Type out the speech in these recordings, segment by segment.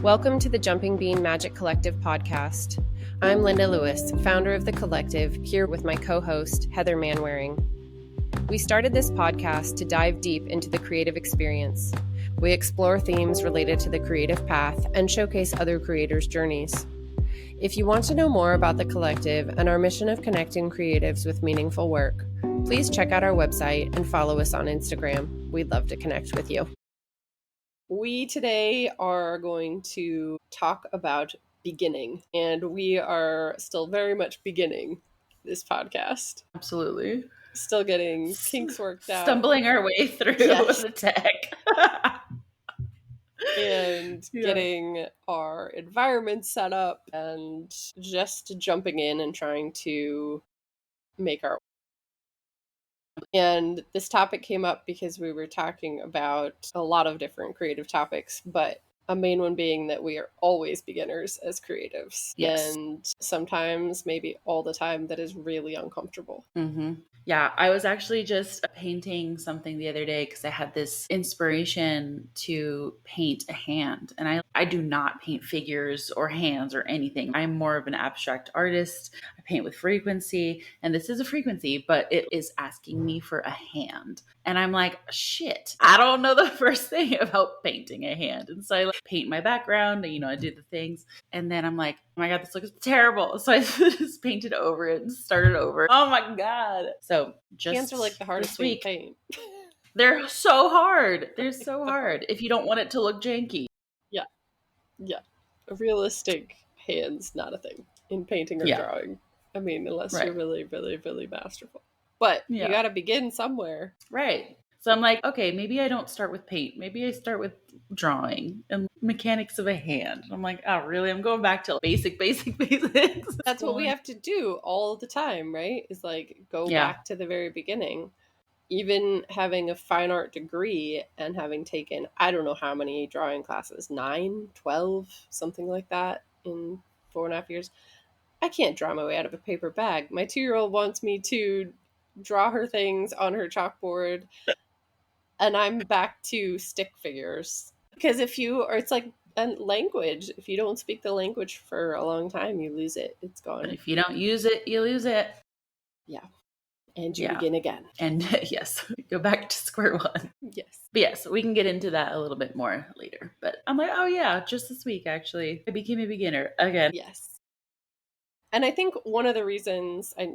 Welcome to the Jumping Bean Magic Collective podcast. I'm Linda Lewis, founder of the collective, here with my co-host, Heather Manwaring. We started this podcast to dive deep into the creative experience. We explore themes related to the creative path and showcase other creators' journeys. If you want to know more about the collective and our mission of connecting creatives with meaningful work, please check out our website and follow us on Instagram. We'd love to connect with you. We today are going to talk about beginning, and we are still very much beginning this podcast. Absolutely. Still getting kinks worked out. Stumbling our way through the tech. And getting our environment set up and just jumping in and trying to make our. And this topic came up because we were talking about a lot of different creative topics, but a main one being that we are always beginners as creatives. Yes. And sometimes, maybe all the time, that is really uncomfortable. Mm-hmm. Yeah, I was actually just painting something the other day because I had this inspiration to paint a hand. And I do not paint figures or hands or anything. I'm more of an abstract artist. I paint with frequency, and this is a frequency, but it is asking me for a hand. And I'm like, shit, I don't know the first thing about painting a hand. And so I paint my background, I do the things. And then I'm like, oh my God, this looks terrible. So I just painted over it and started over. Oh my God. So just hands are like the hardest thing to paint. They're so hard. They're so hard if you don't want it to look janky. Yeah. Realistic hands, not a thing in painting or drawing. I mean, unless you're really, really, really masterful. But you got to begin somewhere. Right. So I'm like, okay, maybe I don't start with paint. Maybe I start with drawing and mechanics of a hand. I'm like, oh, really? I'm going back to basics. That's what we have to do all the time, right? Is like go back to the very beginning. Even having a fine art degree and having taken, I don't know how many drawing classes, 9, 12, something like that in 4.5 years. I can't draw my way out of a paper bag. My 2-year-old wants me to draw her things on her chalkboard, and I'm back to stick figures. Because it's like a language. If you don't speak the language for a long time, you lose it. It's gone. But if you don't use it, you lose it. Yeah. And you begin again. And yes, go back to square one. Yes. But yes, we can get into that a little bit more later. But I'm like, oh yeah, just this week, actually, I became a beginner again. Yes. And I think one of the reasons I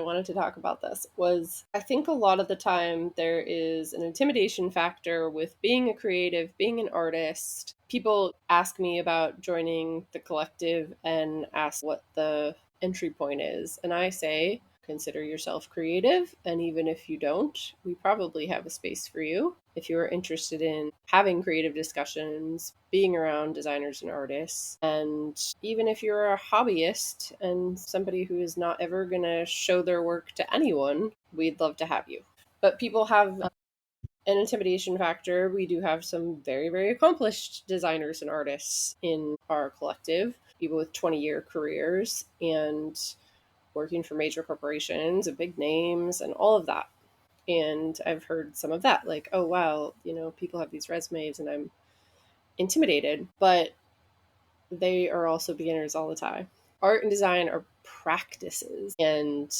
wanted to talk about this was I think a lot of the time there is an intimidation factor with being a creative, being an artist. People ask me about joining the collective and ask what the entry point is. And I say, consider yourself creative. And even if you don't, we probably have a space for you. If you're interested in having creative discussions, being around designers and artists, and even if you're a hobbyist and somebody who is not ever going to show their work to anyone, we'd love to have you. But people have an intimidation factor. We do have some very, very accomplished designers and artists in our collective, people with 20-year careers and working for major corporations and big names and all of that. And I've heard some of that, like, oh, wow, people have these resumes and I'm intimidated, but they are also beginners all the time. Art and design are practices, and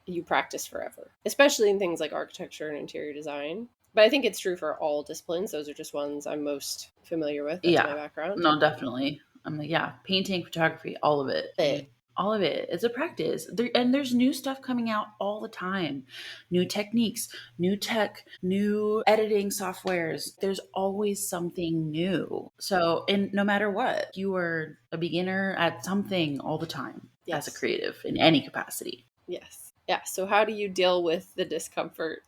you practice forever, especially in things like architecture and interior design. But I think it's true for all disciplines. Those are just ones I'm most familiar with. That's my background. No, definitely. I'm like, painting, photography, all of it. All of it. It's a practice. And there's new stuff coming out all the time. New techniques, new tech, new editing softwares. There's always something new. So, and no matter what, you are a beginner at something all the time as a creative in any capacity. Yes. Yeah. So how do you deal with the discomfort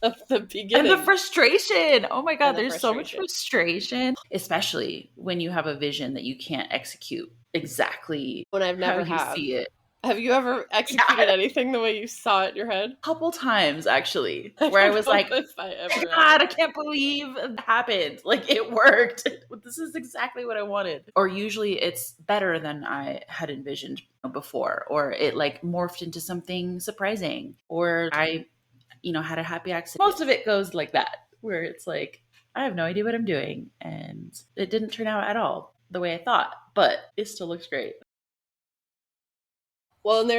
of the beginning? And the frustration. Oh my God, there's so much frustration, especially when you have a vision that you can't execute exactly when I've never how you see it. Have you ever executed anything the way you saw it in your head? A couple times, actually, where I was like, God, I can't believe it happened. Like, it worked. This is exactly what I wanted. Or usually it's better than I had envisioned before, or it like morphed into something surprising, or I had a happy accident. Most of it goes like that, where it's like, I have no idea what I'm doing. And it didn't turn out at all the way I thought, but it still looks great. Well, and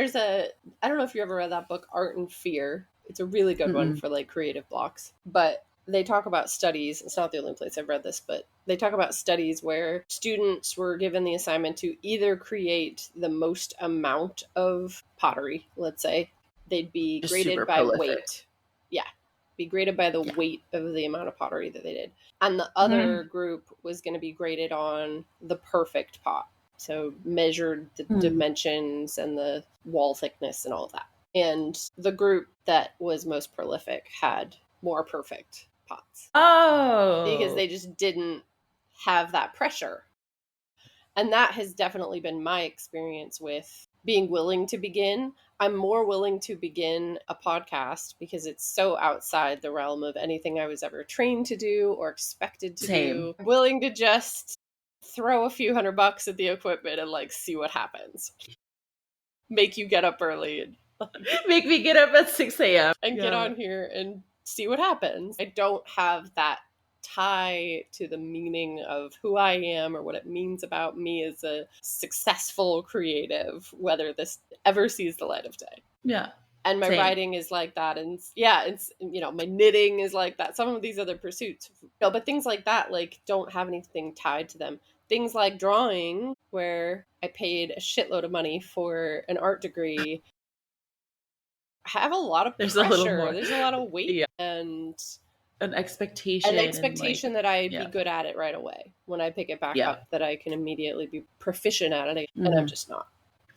I don't know if you ever read that book, Art and Fear. It's a really good one Mm-mm. for like creative blocks. But they talk about studies. It's not the only place I've read this, but they talk about studies where students were given the assignment to either create the most amount of pottery, let's say. They'd be Just graded super by prolific. weight. Yeah. Be graded by the Yeah. weight of the amount of pottery that they did. And the Mm-hmm. other group was going to be graded on the perfect pot. So measured the dimensions and the wall thickness and all of that. And the group that was most prolific had more perfect pots because Oh, they just didn't have that pressure. And that has definitely been my experience with being willing to begin. I'm more willing to begin a podcast because it's so outside the realm of anything I was ever trained to do or expected to same. do. I'm willing to just throw a few $100 at the equipment and like see what happens. Make you get up early and like Make me get up at 6 a.m. and get Yeah. on here and see what happens. I don't have that tie to the meaning of who I am or what it means about me as a successful creative, whether this ever sees the light of day. Yeah. And my Same. writing is like that, and yeah, it's my knitting is like that. Some of these other pursuits, but things like that like don't have anything tied to them. Things like drawing, where I paid a shitload of money for an art degree, have a lot of There's a little pressure. more. There's a lot of weight Yeah. and An an expectation and expectation like, that I'd be yeah. good at it right away. When I pick it back Yeah. up, that I can immediately be proficient at it, and I'm Mm-hmm. just not.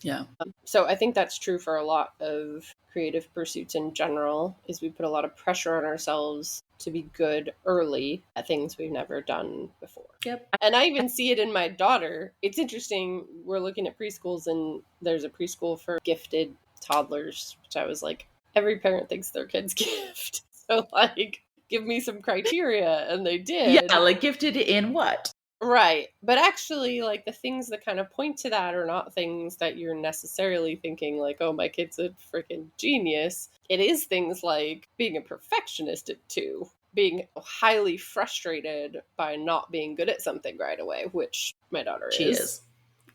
Yeah. So I think that's true for a lot of creative pursuits in general, is we put a lot of pressure on ourselves to be good early at things we've never done before. Yep. And I even see it in my daughter. It's interesting. We're looking at preschools, and there's a preschool for gifted toddlers, which I was like, every parent thinks their kid's gift. So like, give me some criteria, and they Yeah, did. like gifted in what? Right. But actually, like, the things that kind of point to that are not things that you're necessarily thinking, like, oh, my kid's a freaking genius. It is things like being a perfectionist at 2, being highly frustrated by not being good at something right away, which my daughter She is, is.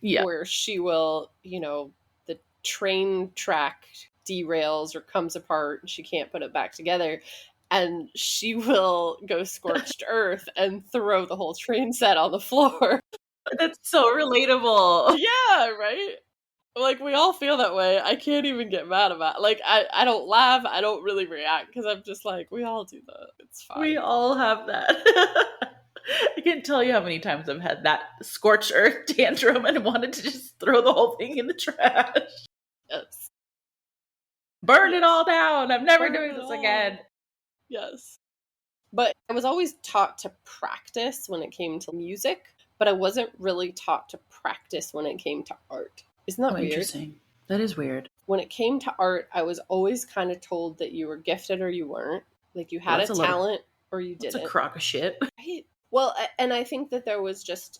Yeah. where she will, the train track derails or comes apart and she can't put it back together. And she will go scorched earth and throw the whole train set on the floor. That's so relatable. Yeah, right? Like, we all feel that way. I can't even get mad about it. Like, I don't laugh. I don't really react because I'm just like, we all do that. It's We fine. all have that. I can't tell you how many times I've had that scorched earth tantrum and wanted to just throw the whole thing in the trash. Yes. Burn it Yes. all down. I'm never Burn doing it this all. again. Yes. But I was always taught to practice when it came to music, but I wasn't really taught to practice when it came to art. Isn't that Oh, weird? interesting. That is weird. When it came to art, I was always kind of told that you were gifted or you weren't. Like, you had Well, a talent or you that's a didn't. crock of shit. Right? Well, and I think that there was just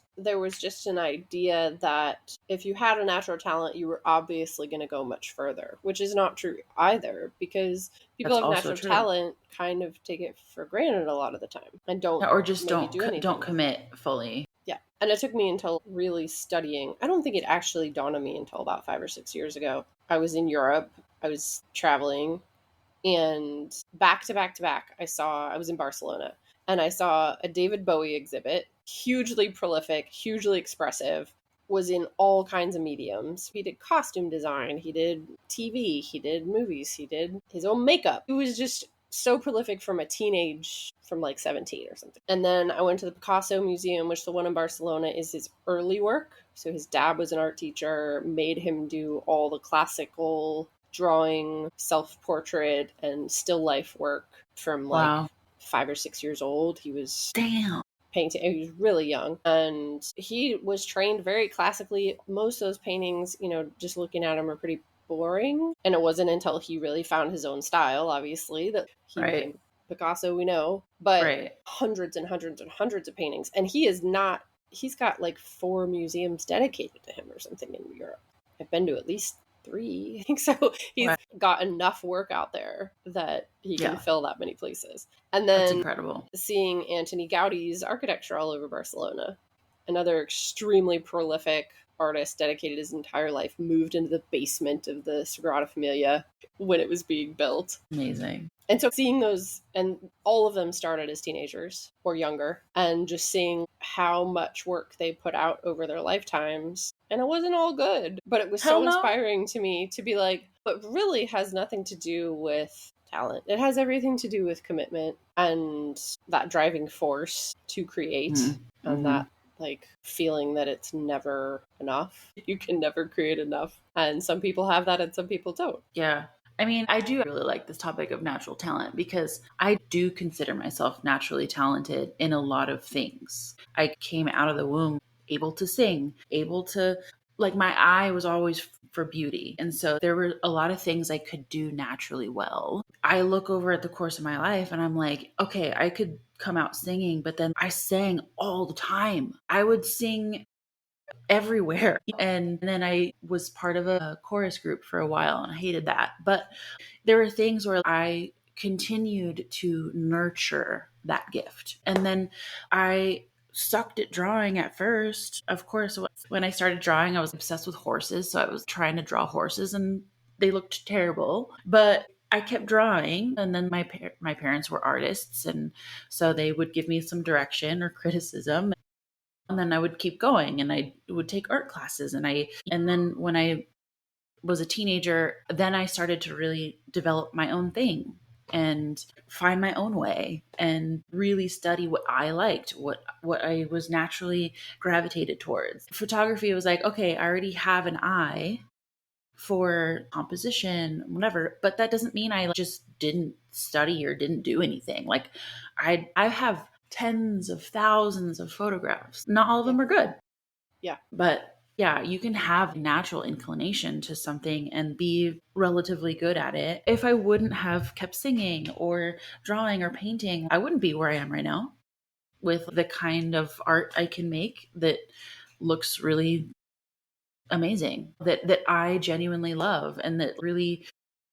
an idea that if you had a natural talent, you were obviously going to go much further, which is not true either, because people That's have also natural true. talent kind of take it for granted a lot of the time and don't Or just maybe do anything. don't commit fully. Yeah. And it took me until really studying. I don't think it actually dawned on me until about 5 or 6 years ago. I was in Europe. I was traveling, and back to back to back, I was in Barcelona, and I saw a David Bowie exhibit, hugely prolific, hugely expressive, was in all kinds of mediums. He did costume design, he did TV, he did movies, he did his own makeup. It was just so prolific from like 17 or something. And then I went to the Picasso Museum, which the one in Barcelona is his early work. So his dad was an art teacher, made him do all the classical drawing, self-portrait, and still life work from like Wow. 5 or 6 years old. He was Damn. painting. He was really young, and he was trained very classically. Most of those paintings, just looking at them, are pretty boring. And it wasn't until he really found his own style, obviously, that he Right. became Picasso, we know. But Right. hundreds and hundreds and hundreds of paintings, and he's got like 4 museums dedicated to him or something in Europe. I've been to at least 3. I think so. He's Wow. got enough work out there that he can Yeah, fill that many places. And that's then incredible. seeing Antoni Gaudi's architecture all over Barcelona, another extremely prolific artist, dedicated his entire life, moved into the basement of the Sagrada Familia when it was being built. Amazing. And so seeing those, and all of them started as teenagers or younger, and just seeing how much work they put out over their lifetimes. And it wasn't all good, but it was Hell so no. inspiring to me to be like, but really has nothing to do with talent. It has everything to do with commitment and that driving force to create, and Mm-hmm. that like feeling that it's never enough. You can never create enough. And some people have that and some people don't. Yeah. I mean, I do really like this topic of natural talent because I do consider myself naturally talented in a lot of things. I came out of the womb able to sing, able to, like, my eye was always for beauty. And so there were a lot of things I could do naturally well. I look over at the course of my life and I'm like, okay, I could come out singing, but then I sang all the time. I would sing everywhere. And then I was part of a chorus group for a while and I hated that. But there were things where I continued to nurture that gift. And then I sucked at drawing at first. Of course, when I started drawing, I was obsessed with horses. So I was trying to draw horses and they looked terrible. But I kept drawing, and then my parents were artists, and so they would give me some direction or criticism, and then I would keep going and I would take art classes, and then when I was a teenager, then I started to really develop my own thing and find my own way and really study what I liked, what I was naturally gravitated towards. Photography was like, okay, I already have an eye for composition, whatever, but that doesn't mean I just didn't study or didn't do anything. Like I have tens of thousands of photographs. Not all of Yeah. them are good, Yeah. but yeah, you can have natural inclination to something and be relatively good at it. If I wouldn't have kept singing or drawing or painting, I wouldn't be where I am right now with the kind of art I can make that looks really amazing, that I genuinely love, and that really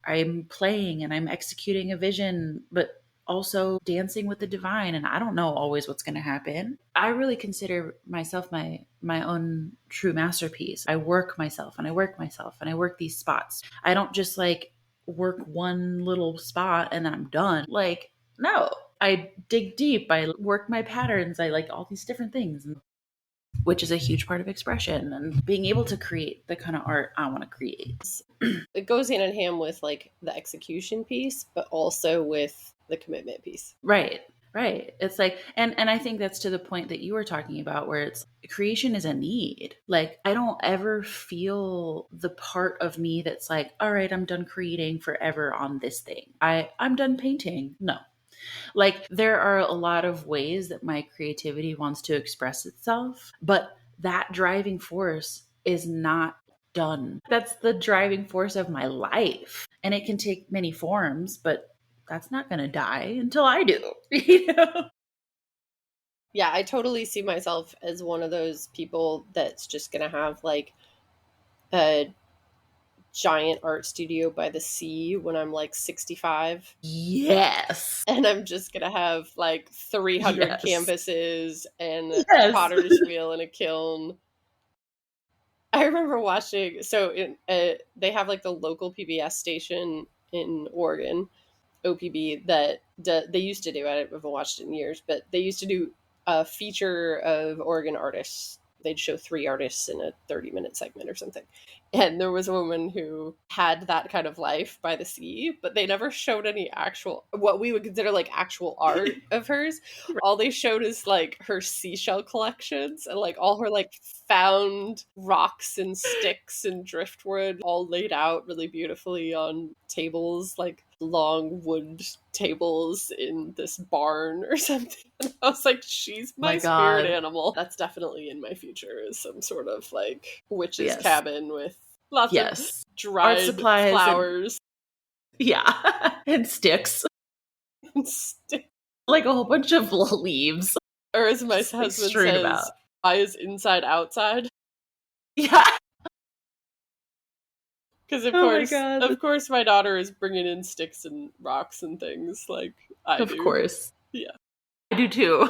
I'm playing and I'm executing a vision, but also dancing with the divine, and I don't know always what's going to happen. I really consider myself my own true masterpiece. I work myself and I work myself and I work these spots. I don't just like work one little spot and then I'm done. Like, no. I dig deep. I work my patterns. I like all these different things, which is a huge part of expression and being able to create the kind of art I want to create. It goes hand in hand with like the execution piece, but also with the commitment piece. Right. Right. It's like, and I think that's to the point that you were talking about where it's creation is a need. Like, I don't ever feel the part of me that's like, all right, I'm done creating forever on this thing. I'm done painting. No. Like, there are a lot of ways that my creativity wants to express itself, but that driving force is not done. That's the driving force of my life. And it can take many forms, but that's not going to die until I do. You know? Yeah, I totally see myself as one of those people that's just going to have like a giant art studio by the sea when I'm like 65. Yes. And I'm just going to have like 300 Yes. canvases and a Yes. potter's wheel and a kiln. I remember watching, they have like the local PBS station in Oregon, OPB, that they used to do. I haven't watched it in years, but they used to do a feature of Oregon artists. They'd show 3 artists in a 30-minute segment or something. And there was a woman who had that kind of life by the sea, but they never showed any actual, what we would consider like actual art of hers. All they showed is like her seashell collections and like all her like found rocks and sticks and driftwood all laid out really beautifully on tables, like long wood tables in this barn or something. And I was like, she's My my spirit God. animal. That's definitely in my future, is some sort of like witch's Yes. cabin with lots of Yes. Art dried supplies and flowers yeah, and sticks. and sticks. Like a whole bunch of leaves Or as my just like husband strewn says, about. eyes inside outside. Yeah. Because Oh my God. of course, my daughter is bringing in sticks and rocks and things like I Of do. course. Yeah. I do too.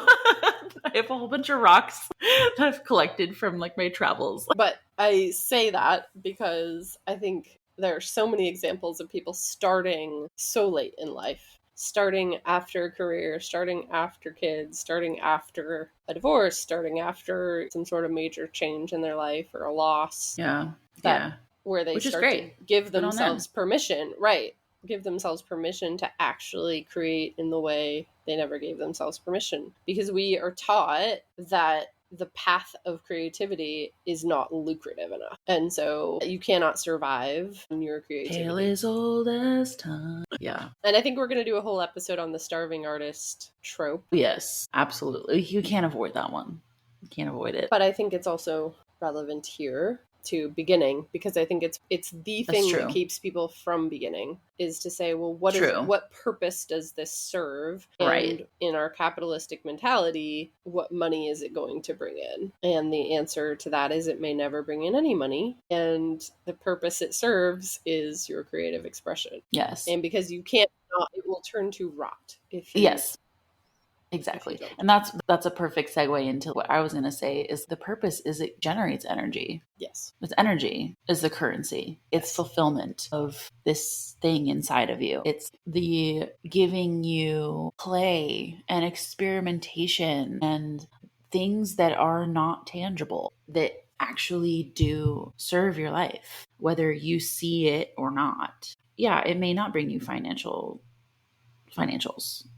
I have a whole bunch of rocks that I've collected from like my travels. But I say that because I think there are so many examples of people starting so late in life, starting after a career, starting after kids, starting after a divorce, starting after some sort of major change in their life or a loss, Yeah. that Yeah. where they Which is start to great. give Good on them. themselves permission, right? Give themselves permission to actually create in the way they never gave themselves permission. Because we are taught that the path of creativity is not lucrative enough. And so you cannot survive on your Tale creativity. is old as time. Yeah. And I think we're going to do a whole episode on the starving artist trope. Yes, absolutely. You can't avoid that one. You can't avoid it. But I think it's also relevant here to beginning, because I think it's the That's thing that true. keeps people from beginning, is to say, well, True. what purpose does this serve? Right. And in our capitalistic mentality, what money is it going to bring in? And the answer to that is it may never bring in any money, and the purpose it serves is your creative expression. Yes. And because you can't not, it will turn to rot Yes. if you Exactly. don't. And that's a perfect segue into what I was going to say is the purpose is it generates energy. Yes. It's energy is the currency. It's Yes. fulfillment of this thing inside of you. It's the giving you play and experimentation and things that are not tangible that actually do serve your life, whether you see it or not. Yeah, it may not bring you financials,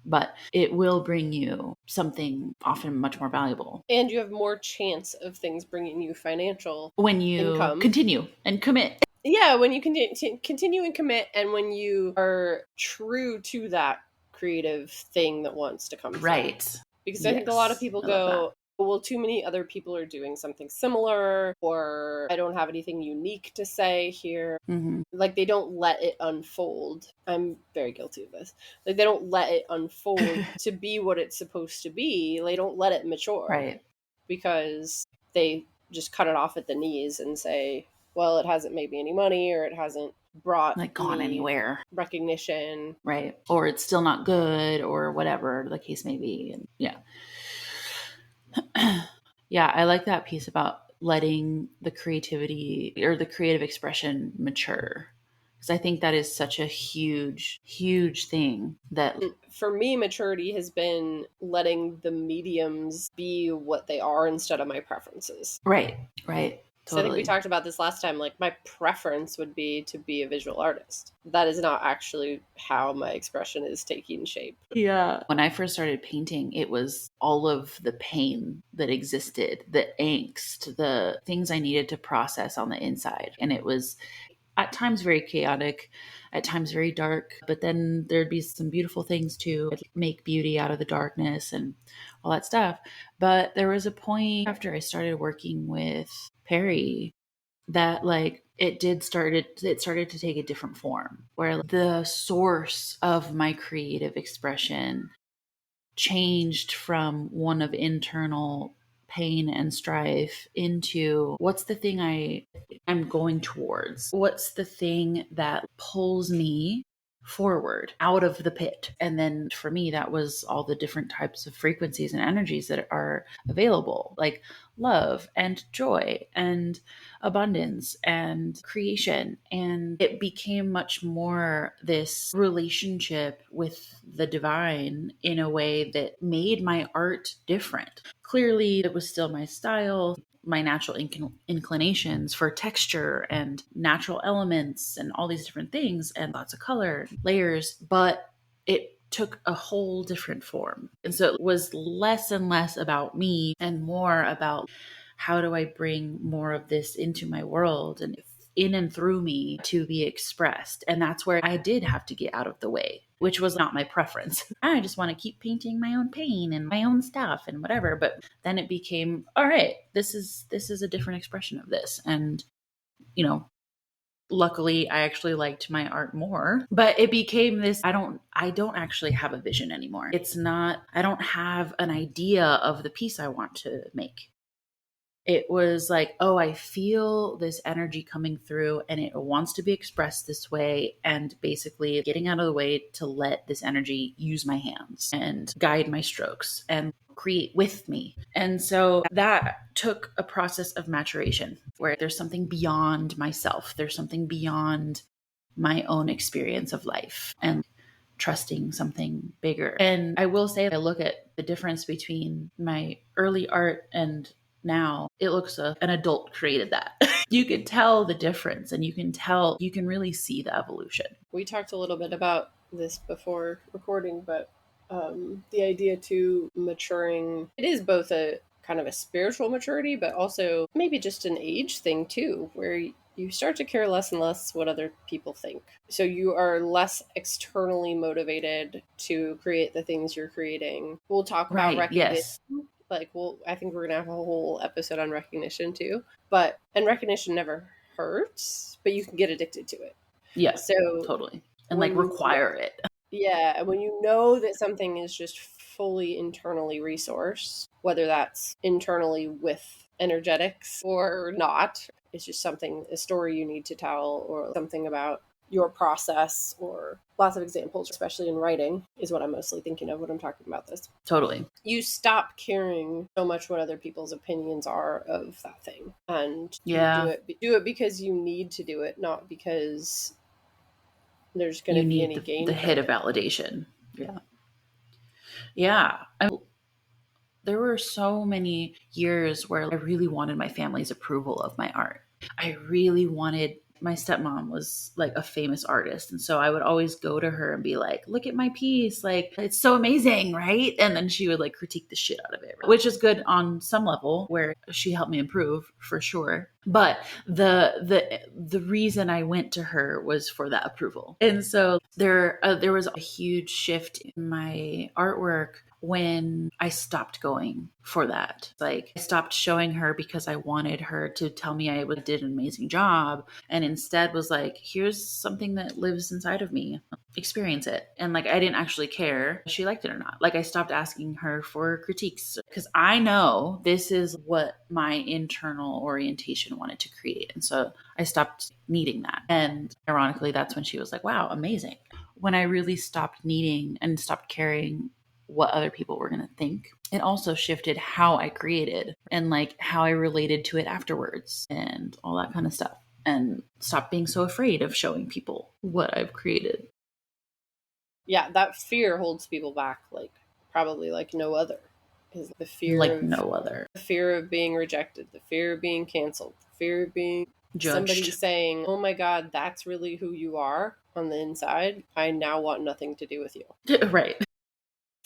but it will bring you something often much more valuable And you have more chance of things bringing you financial when you income. continue and commit. Yeah, when you continue and commit, and when you are true to that creative thing that wants to come through. Right. Because I think a lot of Yes. people I love that. go, well, too many other people are doing something similar, or I don't have anything unique to say here. Mm-hmm. Like, they don't let it unfold. I'm very guilty of this. Like, they don't let it unfold to be what it's supposed to be. They don't let it mature, Right. because they just cut it off at the knees and say, well, it hasn't made me any money, or it hasn't brought Like gone me anywhere. recognition. Right. Or it's still not good or whatever the case may be. And yeah. Yeah. I like that piece about letting the creativity or the creative expression mature. Because I think that is such a huge, huge thing that, For me, maturity has been letting the mediums be what they are instead of my preferences. right. Right. So I think we Totally. talked about this last time. Like, my preference would be to be a visual artist. That is not actually how my expression is taking shape. Yeah. When I first started painting, it was all of the pain that existed, the angst, the things I needed to process on the inside. And it was at times very chaotic, at times very dark, but then there'd be some beautiful things too. I'd make beauty out of the darkness and all that stuff. But there was a point after I started working with Perry that like it started to take a different form where the source of my creative expression changed from one of internal pain and strife into what's the thing I'm going towards, what's the thing that pulls me forward out of the pit. And then for me that was all the different types of frequencies and energies that are available, like love and joy and abundance and creation. And it became much more this relationship with the divine in a way that made my art different. Clearly, it was still my style, my natural inclinations for texture and natural elements and all these different things and lots of color, layers, but it took a whole different form. And so it was less and less about me and more about how do I bring more of this into my world and in and through me to be expressed. And that's where I did have to get out of the way, which was not my preference. I just want to keep painting my own pain and my own stuff and whatever. But then it became, all right, this is a different expression of this. And, you know, luckily I actually liked my art more, but it became this I don't actually have a vision anymore. It's not, I don't have an idea of the piece I want to make. it was like, oh, I feel this energy coming through and it wants to be expressed this way. And basically getting out of the way to let this energy use my hands and guide my strokes and create with me. And so that took a process of maturation where there's something beyond myself, there's something beyond my own experience of life, and trusting something bigger. And I will say, I look at the difference between my early art and now, it looks an adult created that. You can tell the difference, and you can really see the evolution. We talked a little bit about this before recording, but the idea to maturing, it is both a kind of a spiritual maturity, but also maybe just an age thing too, where you start to care less and less what other people think. So you are less externally motivated to create the things you're creating. We'll talk about Right. recognition. Yes. Like, I think we're gonna have a whole episode on recognition too. And recognition never hurts, but you can get addicted to it. Yeah. So Totally. And like require it. Yeah, when you know that something is just fully internally resourced, whether that's internally with energetics or not, it's just something, a story you need to tell, or something about your process, or lots of examples, especially in writing, is what I'm mostly thinking of when I'm talking about this. Totally. You stop caring so much what other people's opinions are of that thing. And Yeah. you do it because you need to do it, not because there's going to be any gain. The hit of validation. Yeah. Yeah. There were so many years where I really wanted my family's approval of my art. I really wanted, my stepmom was like a famous artist. And so I would always go to her and be like, look at my piece. Like, it's so amazing, right? And then she would like critique the shit out of it, which is good on some level where she helped me improve for sure. But the reason I went to her was for that approval. And so there was a huge shift in my artwork when I stopped going for that. Like, I stopped showing her because I wanted her to tell me I did an amazing job, and instead was like, here's something that lives inside of me, experience it. And like, I didn't actually care if she liked it or not. Like, I stopped asking her for critiques because I know this is what my internal orientation wanted to create. And so I stopped needing that. And ironically, that's when she was like, wow, amazing. When I really stopped needing and stopped caring what other people were going to think, it also shifted how I created and like how I related to it afterwards and all that kind of stuff, and stopped being so afraid of showing people what I've created. Yeah, that fear holds people back, like probably like no other. Is the fear Like of no other. the fear of being rejected, the fear of being canceled, the fear of being somebody Judged. saying, "Oh my God, that's really who you are on the inside. I now want nothing to do with you." Right.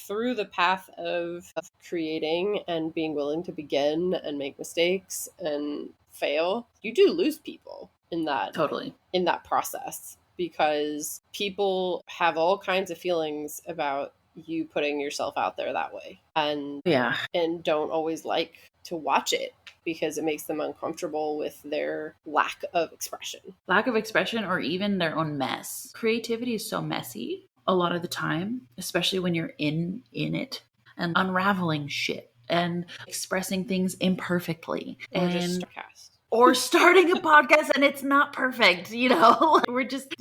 Through the path of creating and being willing to begin and make mistakes and fail, you do lose people in that Totally. in that process, because people have all kinds of feelings about you putting yourself out there that way, and Yeah. don't always like to watch it because it makes them uncomfortable with their lack of expression. Lack of expression, or even their own mess. Creativity is so messy a lot of the time, especially when you're in it and unraveling shit and expressing things imperfectly, Or just cast. or starting a podcast and it's not perfect, you know. We're just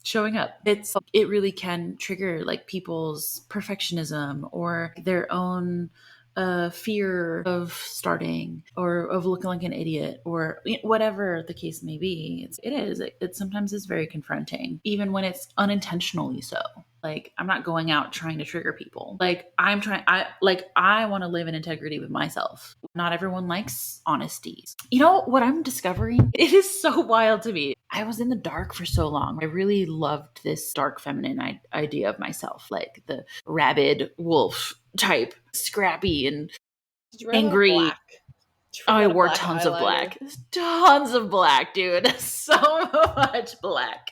showing up. It really can trigger like people's perfectionism or their own fear of starting or of looking like an idiot or whatever the case may be. It sometimes is very confronting, even when it's unintentionally so. Like, I'm not going out trying to trigger people. Like, I want to live in integrity with myself. Not everyone likes honesty. You know what I'm discovering? It is so wild to me. I was in the dark for so long. I really loved this dark feminine idea of myself, like the rabid wolf type, scrappy and angry. Black? I wore tons of black. Tons of black, dude. So much black.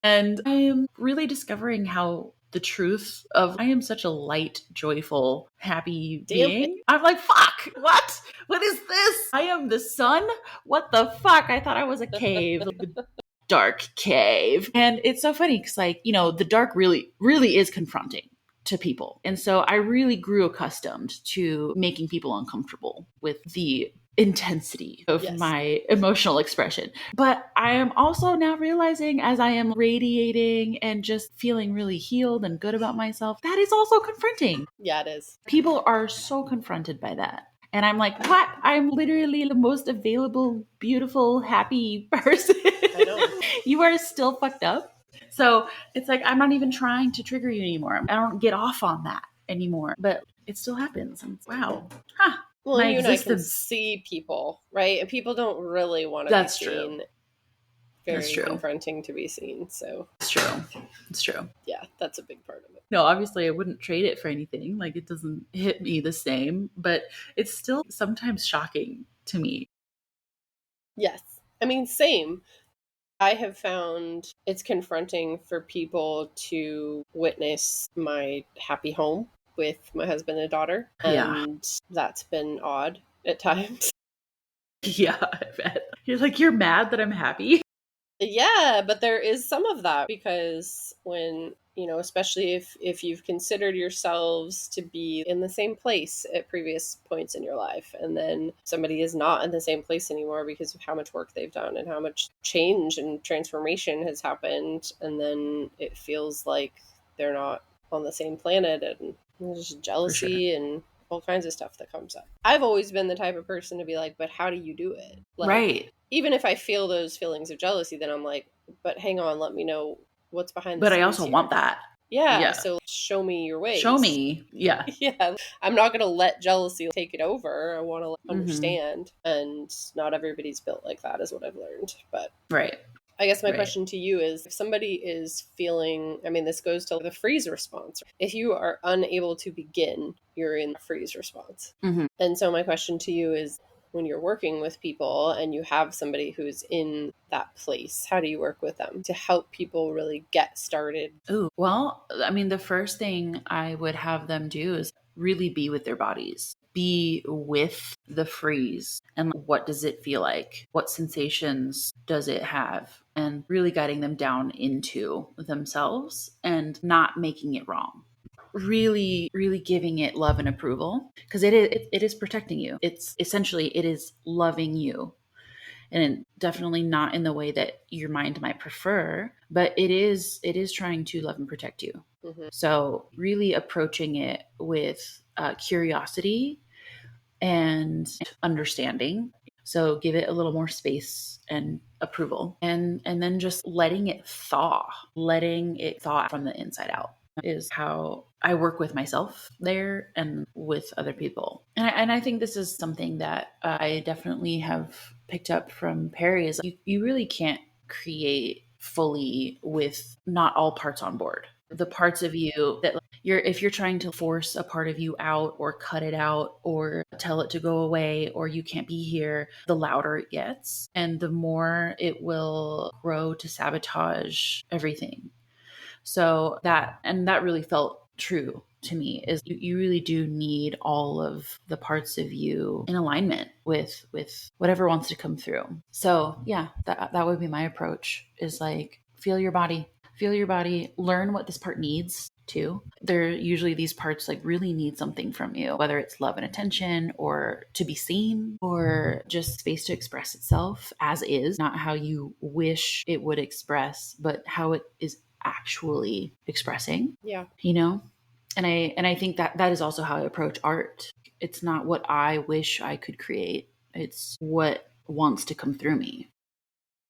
And I am really discovering how the truth of I am such a light, joyful, happy being. I'm like, fuck, what? What is this? I am the sun? What the fuck? I thought I was a cave. Dark cave. And it's so funny because, like, you know, the dark really, really is confronting. to people. And so I really grew accustomed to making people uncomfortable with the intensity of my emotional expression. But I am also now realizing, as I am radiating and just feeling really healed and good about myself, that is also confronting. Yeah, it is. People are so confronted by that. And I'm like, what? I'm literally the most available, beautiful, happy person. I know. You are still fucked up. So it's like, I'm not even trying to trigger you anymore. I don't get off on that anymore, but it still happens. And wow. Huh. Well, My and you and I can existence. see people, right? And people don't really want to be That's true. seen. That's Very true. confronting to be seen. So It's true. It's true. yeah, that's a big part of it. No, obviously I wouldn't trade it for anything. Like, it doesn't hit me the same, but it's still sometimes shocking to me. Yes. I mean, same. I have found it's confronting for people to witness my happy home with my husband and daughter. Yeah. And that's been odd at times. Yeah, I bet. You're like, you're mad that I'm happy? Yeah, but there is some of that because when, especially if you've considered yourselves to be in the same place at previous points in your life, and then somebody is not in the same place anymore because of how much work they've done and how much change and transformation has happened, and then it feels like they're not on the same planet, and there's jealousy and all kinds of stuff that comes up. I've always been the type of person to be like, but how do you do it? Like, right. Even if I feel those feelings of jealousy, then I'm like, but hang on, let me know what's behind the But scenes I also here. want that. Yeah, so show me your ways. Show me. Yeah. Yeah, I'm not going to let jealousy take it over. I want to understand. And not everybody's built like that, is what I've learned. But right. I guess my question to you is, if somebody is feeling, this goes to the freeze response. If you are unable to begin, you're in a freeze response. And so my question to you is, when you're working with people and you have somebody who's in that place, how do you work with them to help people really get started? Ooh, well, the first thing I would have them do is really be with their bodies. Be with the freeze and what does it feel like? What sensations does it have? And really guiding them down into themselves and not making it wrong. Really, really giving it love and approval, because it is protecting you. It's essentially, it is loving you, and definitely not in the way that your mind might prefer, but it is trying to love and protect you. So really approaching it with curiosity and understanding. So give it a little more space and approval, and then just letting it thaw from the inside out is how I work with myself there and with other people. And I think this is something that I definitely have picked up from Perry, is you really can't create fully with not all parts on board. The parts of you that if you're trying to force a part of you out or cut it out or tell it to go away or you can't be here, the louder it gets and the more it will grow to sabotage everything. So that really felt true to me, is you really do need all of the parts of you in alignment with whatever wants to come through. So yeah, that would be my approach, is like, feel your body, learn what this part needs too. They're usually, these parts like really need something from you, whether it's love and attention or to be seen or just space to express itself as is, not how you wish it would express, but how it is actually expressing. Yeah. And I think that is also how I approach art. It's not what I wish I could create, it's what wants to come through me,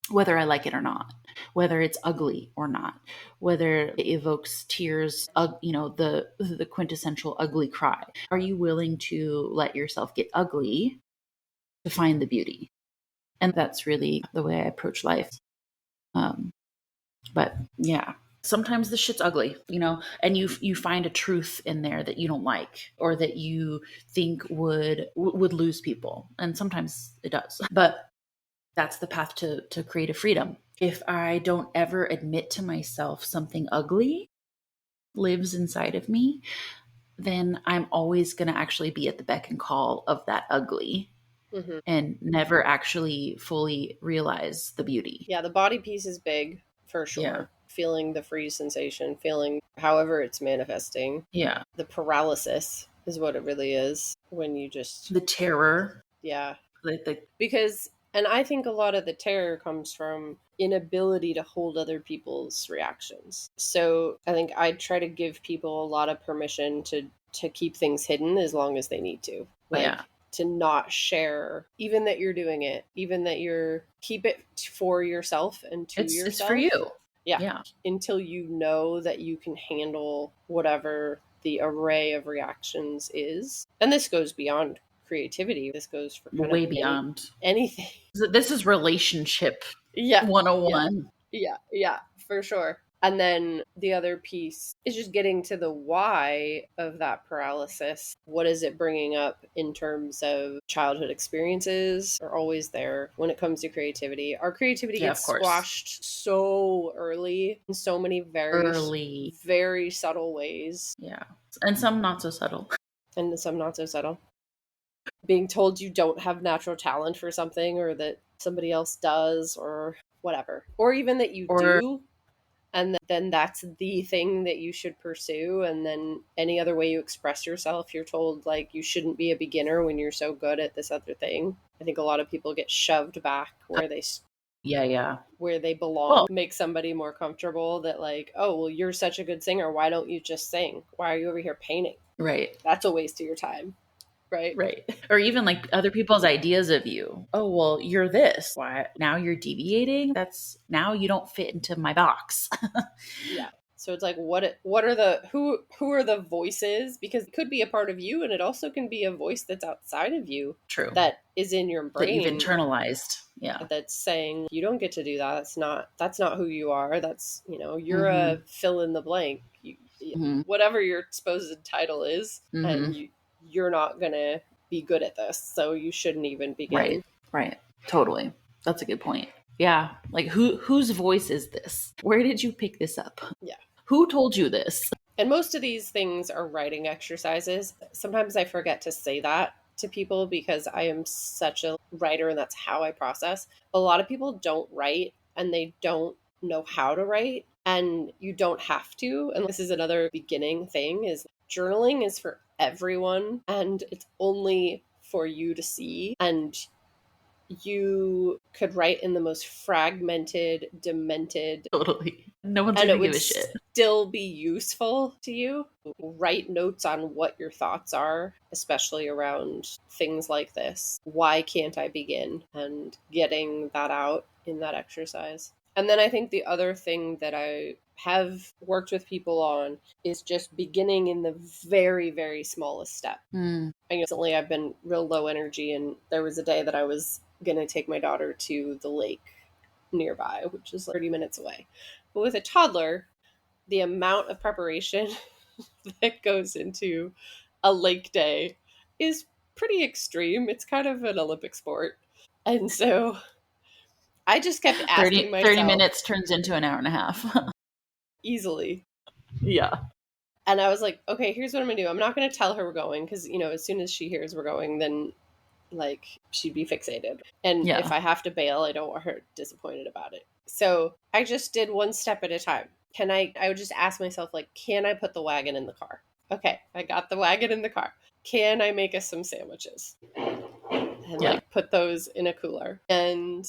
whether I like it or not, whether it's ugly or not, whether it evokes tears, the quintessential ugly cry. Are you willing to let yourself get ugly to find the beauty? And that's really the way I approach life. But yeah, sometimes the shit's ugly, and you find a truth in there that you don't like or that you think would lose people. And sometimes it does. But that's the path to creative freedom. If I don't ever admit to myself something ugly lives inside of me, then I'm always going to actually be at the beck and call of that ugly. And never actually fully realize the beauty. Yeah, the body piece is big, for sure. Yeah. feeling the freeze sensation, feeling however it's manifesting. Yeah. The paralysis is what it really is when you just, The terror. yeah. The Because, and I think a lot of the terror comes from inability to hold other people's reactions. So I think I try to give people a lot of permission to keep things hidden as long as they need to. Like, yeah. to not share, even that you're doing it, even that you're, keep it for yourself and to yourself. It's for you. Yeah. Until you know that you can handle whatever the array of reactions is. And this goes beyond creativity. This goes for kind way of beyond anything. This is relationship 101. Yeah, for sure. And then the other piece is just getting to the why of that paralysis. What is it bringing up in terms of childhood experiences are always there when it comes to creativity. Our creativity gets squashed so early in so many very subtle ways. Yeah. And some not so subtle. And some not so subtle. Being told you don't have natural talent for something, or that somebody else does, or whatever. Or even that you do. And then that's the thing that you should pursue. And then any other way you express yourself, you're told, like, you shouldn't be a beginner when you're so good at this other thing. I think a lot of people get shoved back where they where they belong. Make somebody more comfortable that, like, oh, well, you're such a good singer. Why don't you just sing? Why are you over here painting? Right. That's a waste of your time. Right. Or even like other people's ideas of you. Oh, well, you're this. Why now you're deviating? That's now you don't fit into my box. Yeah. So it's like, what are the who are the voices? Because it could be a part of you, and it also can be a voice that's outside of you. True. That is in your brain. That you've internalized. Yeah. That's saying you don't get to do that. That's not who you are. That's, you're a fill in the blank. Whatever your supposed title is, and you're not gonna be good at this, so you shouldn't even begin. Right. Totally. That's a good point. Yeah. Like whose voice is this? Where did you pick this up? Yeah. Who told you this? And most of these things are writing exercises. Sometimes I forget to say that to people because I am such a writer and that's how I process. A lot of people don't write and they don't know how to write, and you don't have to. And this is another beginning thing, is journaling is for everyone, and it's only for you to see. And you could write in the most fragmented, demented. Totally. No one's gonna give a shit. Still be useful to you. Write notes on what your thoughts are, especially around things like this. Why can't I begin? And getting that out in that exercise. And then I think the other thing that I have worked with people on is just beginning in the very, very smallest step. And recently I've been real low energy, and there was a day that I was going to take my daughter to the lake nearby, which is 30 minutes away. But with a toddler, the amount of preparation that goes into a lake day is pretty extreme. It's kind of an Olympic sport. And so I just kept asking myself. 30 minutes turns into an hour and a half. Easily. Yeah. And I was like, okay, here's what I'm going to do. I'm not going to tell her we're going because, as soon as she hears we're going, then, like, she'd be fixated. And if I have to bail, I don't want her disappointed about it. So I just did one step at a time. I would just ask myself, like, can I put the wagon in the car? Okay, I got the wagon in the car. Can I make us some sandwiches? And like put those in a cooler. And,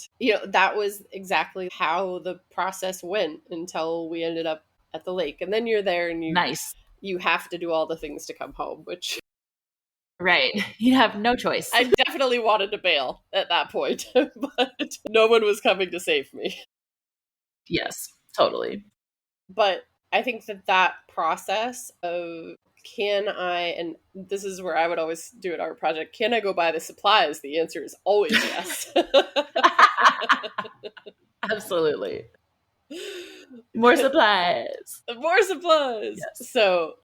that was exactly how the process went until we ended up at the lake. And then you're there and you have to do all the things to come home, which... Right. You have no choice. I definitely wanted to bail at that point, but no one was coming to save me. Yes, totally. But I think that process of, can I, and this is where I would always do an art project, can I go buy the supplies? The answer is always yes. Absolutely. More supplies. More supplies. Yes. So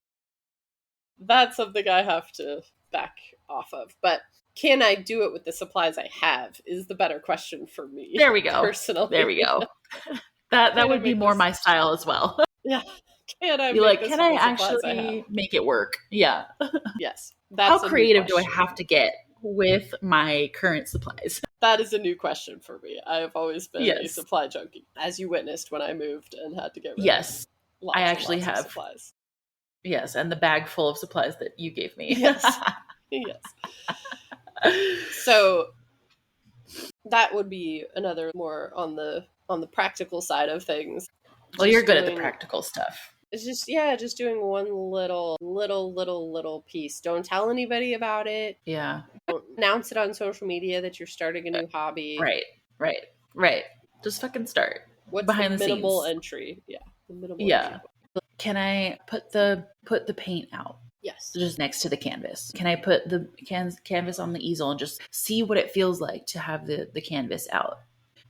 that's something I have to back off of. But can I do it with the supplies I have is the better question for me. There we go. Personally. There we go. That would be more my style as well. Yeah. Can I actually make it work? Yeah. Yes. How creative do I have to get with my current supplies? That is a new question for me. I have always been a Yes. supply junkie, as you witnessed when I moved and had to get rid of Yes. I lots and actually lots of have. supplies. Yes, and the bag full of supplies that you gave me. Yes. Yes. So that would be another more on the practical side of things. Well, you're Just good at the doing practical stuff. it's just doing one little piece. Don't tell anybody about it. Yeah. Don't announce it on social media that you're starting a new hobby. Right. Right. Right. Just fucking start What's the behind the minimal scenes. entry? Yeah, the minimal entry Yeah. point. Can I put the paint out Yes. just next to the canvas? Can I put the canvas on the easel and just see what it feels like to have the canvas out?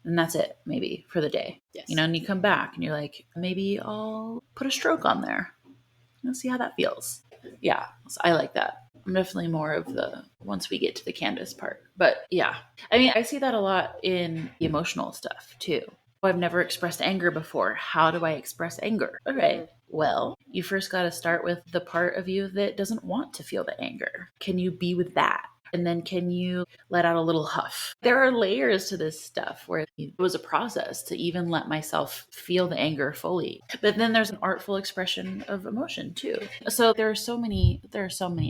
And that's it, maybe for the day. Yes. And you come back and you're like, maybe I'll put a stroke on there. Let's see how that feels. Yeah, so I like that. I'm definitely more of the once we get to the canvas part. But yeah, I mean, I see that a lot in the emotional stuff too. I've never expressed anger before. How do I express anger? Okay, well, you first got to start with the part of you that doesn't want to feel the anger. Can you be with that? And then can you let out a little huff? There are layers to this stuff where it was a process to even let myself feel the anger fully. But then there's an artful expression of emotion too. So there are so many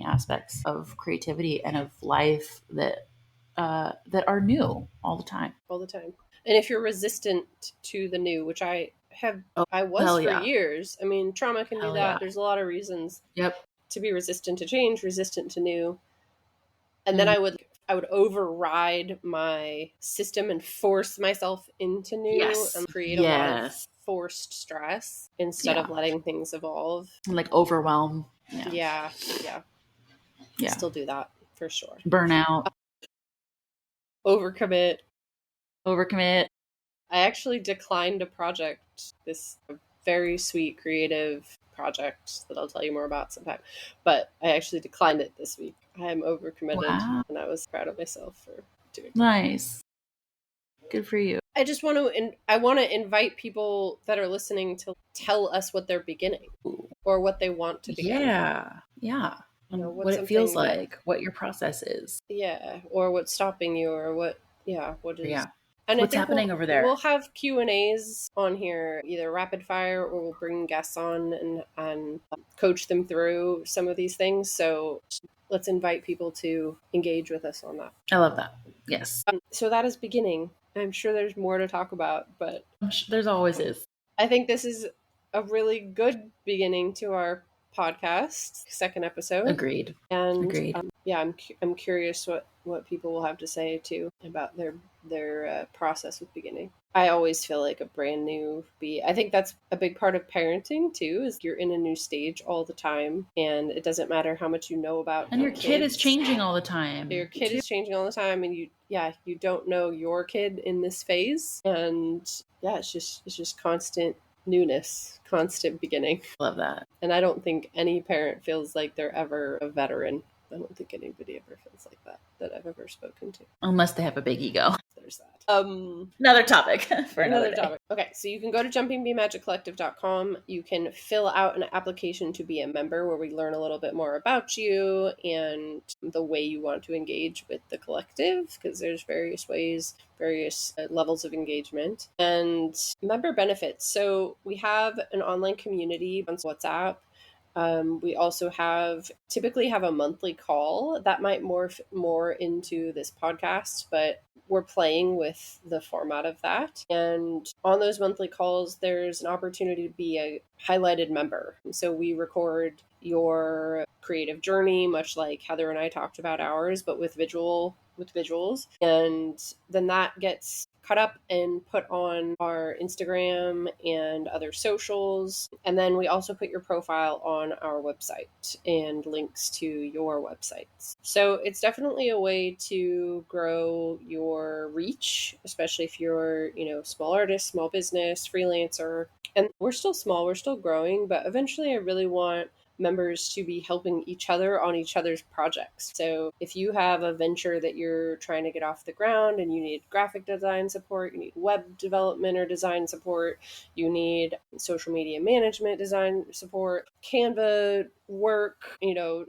aspects of creativity and of life that are new all the time. All the time. And if you're resistant to the new, which Oh, I was hell for yeah. years. I mean, trauma can do Hell that. yeah. There's a lot of reasons Yep. to be resistant to change, resistant to new. And then Mhm. I would override my system and force myself into new Yes. and create a lot of Yes. forced stress instead Yeah. of letting things evolve. Like overwhelm. Yeah. Yeah, yeah. Yeah. Still do that for sure. Burnout. Overcommit. Overcommit. I actually declined a project, this very sweet creative project that I'll tell you more about sometime. But I actually declined it this week. I am overcommitted Wow. and I was proud of myself for doing it. Nice. Good for you. I want to invite people that are listening to tell us what they're beginning or what they want to begin. Yeah. Yeah. What What's it feels something that like, what your process is. yeah, or what's stopping you or what is. Yeah. And I What's think happening over we'll there? have Q&As on here, either rapid fire or we'll bring guests on and coach them through some of these things. So let's invite people to engage with us on that. I love that. Yes. So that is beginning. I'm sure there's more to talk about, but There's always is. I think this is a really good beginning to our podcast, second episode. Agreed. And Agreed. yeah, I'm curious what people will have to say too about their process with beginning. I always feel like a brand new bee. I think that's a big part of parenting too. Is you're in a new stage all the time, and it doesn't matter how much you know about And your kid is kids. changing all the time. Your kid is changing all the time, and you don't know your kid in this phase, and yeah, it's just constant newness, constant beginning. Love that. And I don't think any parent feels like they're ever a veteran. I don't think anybody ever feels like that I've ever spoken to. Unless they have a big ego. There's that. Another topic for another day. Topic. Okay, so you can go to jumpingbeemagiccollective.com. You can fill out an application to be a member where we learn a little bit more about you and the way you want to engage with the collective, because there's various ways, various levels of engagement. And member benefits. So we have an online community on WhatsApp. We also typically have a monthly call that might morph more into this podcast, but we're playing with the format of that. And on those monthly calls, there's an opportunity to be a highlighted member. So we record your creative journey, much like Heather and I talked about ours, but with visuals. And then that gets cut up and put on our Instagram and other socials. And then we also put your profile on our website and links to your websites. So it's definitely a way to grow your reach, especially if you're, small artist, small business, freelancer. And we're still small, we're still growing, but eventually I really want members to be helping each other on each other's projects. So if you have a venture that you're trying to get off the ground and you need graphic design support, you need web development or design support, you need social media management design support, Canva work,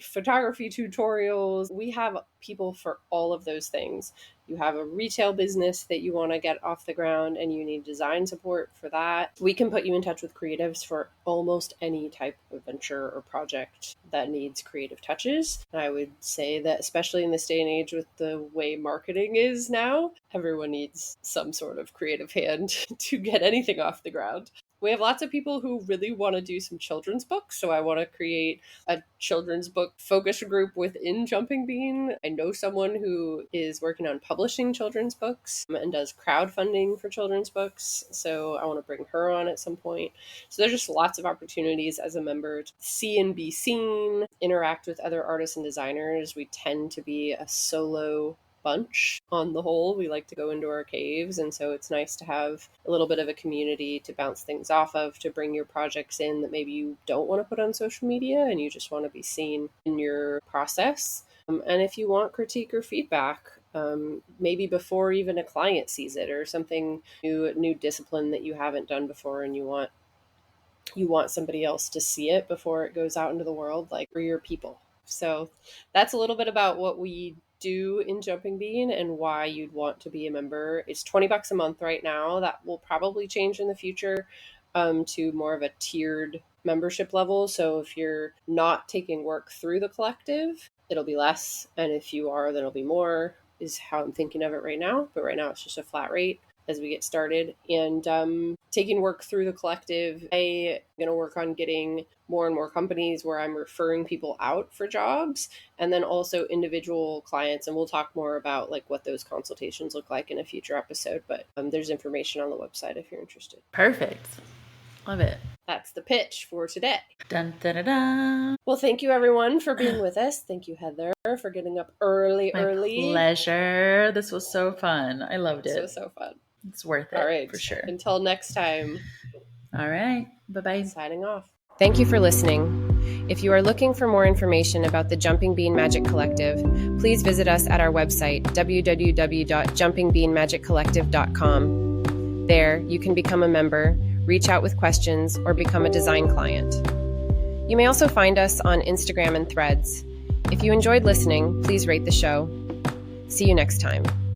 photography tutorials. We have people for all of those things. You have a retail business that you want to get off the ground and you need design support for that. We can put you in touch with creatives for almost any type of venture or project that needs creative touches. And I would say that, especially in this day and age with the way marketing is now, everyone needs some sort of creative hand to get anything off the ground. We have lots of people who really want to do some children's books. So I want to create a children's book focus group within Jumping Bean. I know someone who is working on publishing children's books and does crowdfunding for children's books. So I want to bring her on at some point. So there's just lots of opportunities as a member to see and be seen, interact with other artists and designers. We tend to be a solo bunch on the whole. We like to go into our caves, and so it's nice to have a little bit of a community to bounce things off of, to bring your projects in that maybe you don't want to put on social media and you just want to be seen in your process. And if you want critique or feedback, maybe before even a client sees it, or something new discipline that you haven't done before and you want somebody else to see it before it goes out into the world, like, for your people. So that's a little bit about what we do in Jumping Bean and why you'd want to be a member. It's $20 a month right now. That will probably change in the future to more of a tiered membership level. So if you're not taking work through the collective, it'll be less. And if you are, then it'll be more, is how I'm thinking of it right now. But right now it's just a flat rate as we get started. And taking work through the collective, I'm going to work on getting more and more companies where I'm referring people out for jobs, and then also individual clients. And we'll talk more about like what those consultations look like in a future episode. But there's information on the website if you're interested. Perfect. Love it. That's the pitch for today. Dun, da, da, da. Well, thank you everyone for being with us. Thank you, Heather, for getting up early. My pleasure. This was so fun. I loved it. So fun. It's worth it. All right. For sure. Until next time. All right. Bye-bye. Signing off. Thank you for listening. If you are looking for more information about the Jumping Bean Magic Collective, please visit us at our website, www.jumpingbeanmagiccollective.com. There, you can become a member, reach out with questions, or become a design client. You may also find us on Instagram and Threads. If you enjoyed listening, please rate the show. See you next time.